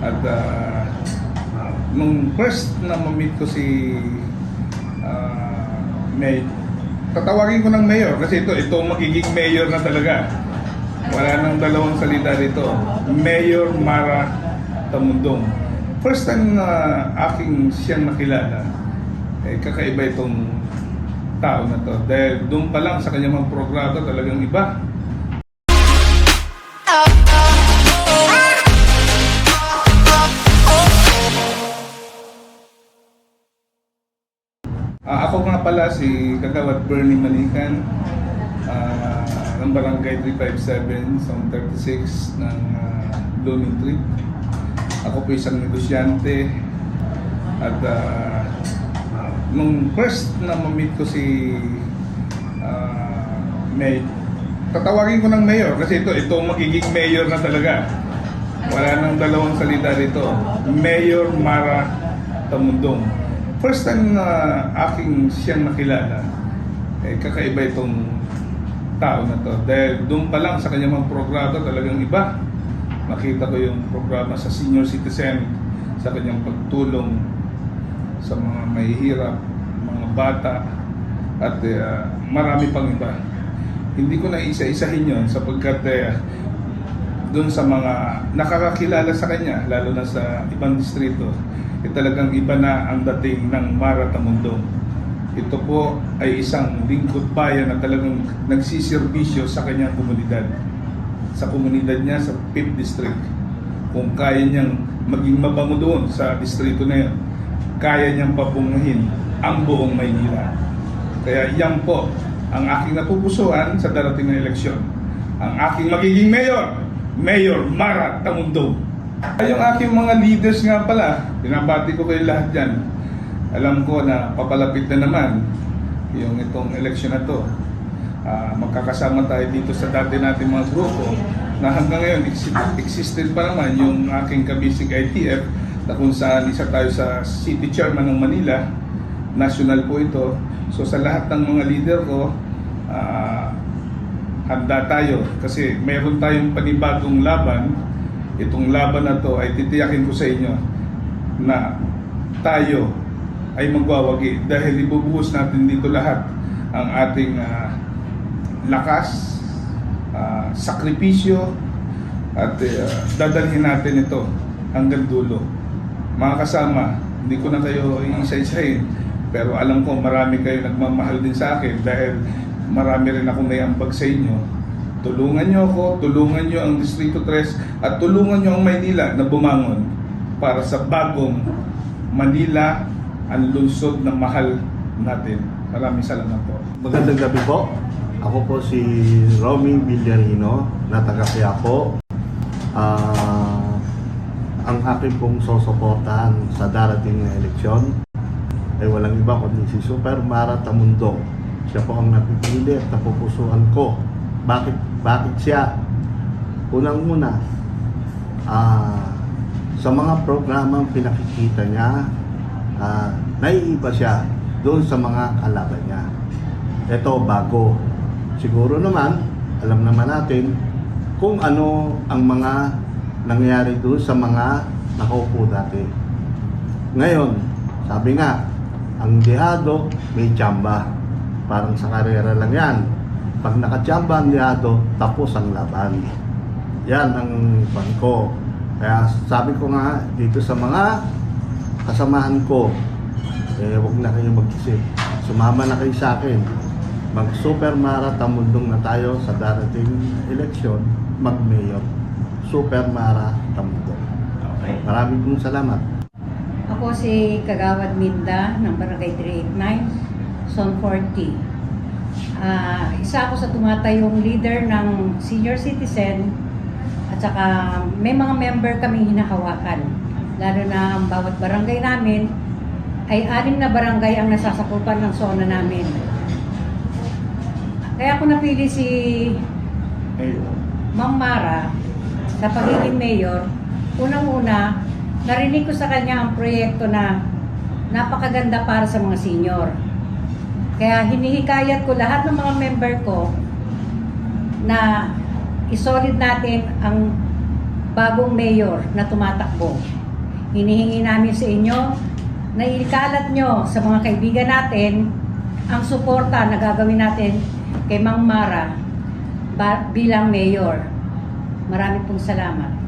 At nung first na ma-meet ko si May, tatawagin ko ng mayor kasi ito magiging mayor na talaga. Wala nang dalawang salita dito. Mayor Mara Tamundong. First time na aking siyang nakilala, kakaiba itong tao na to. Dahil doon pa lang sa kanyang mga programa talagang iba. Ako nga pala si Kagawad Bernie Manikan ng Barangay 357 Zone 36 ng Blooming Tree. Ako po isang negosyante at nung first na ma-meet ko si May, tatawagin ko ng mayor kasi ito magiging mayor na talaga. Wala nang dalawang salita dito. Mayor Mara Tamundong. First time na aking siyang nakilala, kakaiba itong tao na to. Dahil doon pa lang sa kanyang mga programa talagang iba. Nakita ko yung programa sa senior citizen, sa kanyang pagtulong sa mga mahihirap, mga bata, at marami pang iba. Hindi ko na isa-isahin yun sapagkat doon sa mga nakakakilala sa kanya, lalo na sa ibang distrito, talagang iba na ang dating ng Mara Tamundong. Ito po ay isang lingkod bayan na talagang nagsisirbisyo sa kanyang komunidad. Sa komunidad niya sa 5th District. Kung kaya niyang maging mabango doon sa distrito na yan, kaya niyang papungahin ang buong Maynila. Kaya yan po ang aking napupusuan sa darating na eleksyon. Ang aking magiging mayor, Mayor Mara Tamundong. Yung aking mga leaders nga pala, binabati ko kayo lahat dyan. Alam ko na papalapit na naman yung itong eleksyon na to. Magkakasama tayo dito sa dati natin mga grupo na hanggang ngayon existed pa naman yung aking kabisig ITF na kung saan isa tayo sa City Chairman ng Manila. National po ito. So sa lahat ng mga leader ko, handa tayo kasi mayroon tayong panibagong laban. Itong laban na to ay titiyakin ko sa inyo na tayo ay magwawagi dahil ibubuhos natin dito lahat ang ating lakas, sakripisyo at dadalhin natin ito hanggang dulo. Mga kasama, hindi ko na kayo iisa-isahin pero alam ko marami kayo nagmamahal din sa akin dahil marami rin akong naiambag sa inyo. Tulungan nyo ako, tulungan nyo ang Distrito 3 at tulungan nyo ang Maynila na bumangon para sa bagong Manila, ang lungsod na mahal natin. Maraming salamat po. Magandang gabi po. Ako po si Romy Villarino na taga Quiapo. Ang aking pong susuportahan sa darating na eleksyon ay walang iba kundi si Super Mara Tamundong. Siya po ang napipili at napupusuan ko. Bakit siya? Unang-una, sa mga programang pinakikita niya, naiiba siya doon sa mga kalaban niya. Ito, bago. Siguro naman, alam naman natin kung ano ang mga nangyari doon sa mga nakaupo dati. Ngayon, sabi nga, ang dihado may tsamba. Parang sa karera lang yan. Pag nakachamba ang dihado, tapos ang laban. Yan ang bangko. Kaya sabi ko nga dito sa mga kasamahan ko, huwag na kayo mag-isip. Sumama na kayo sa akin. Mag-Super Mara Tamundong na tayo sa darating eleksyon, mag-mayor. Super Mara Tamundong. Okay. Maraming pong salamat. Ako si Kagawad Minda ng Barangay 389, Zone 40. Isa ako sa tumatayong leader ng senior citizen at saka may mga member kaming hinahawakan. Lalo na ang bawat barangay namin ay 6 na barangay ang nasasakupan ng zona namin. Kaya ako napili si Ma'am Mara sa pagiging mayor. Unang-una, narinig ko sa kanya ang proyekto na napakaganda para sa mga senior. Kaya hinihikayat ko lahat ng mga member ko na isolid natin ang bagong mayor na tumatakbo. Hinihingi namin sa inyo na ikalat nyo sa mga kaibigan natin ang suporta na gagawin natin kay Mang Mara bilang mayor. Marami pong salamat.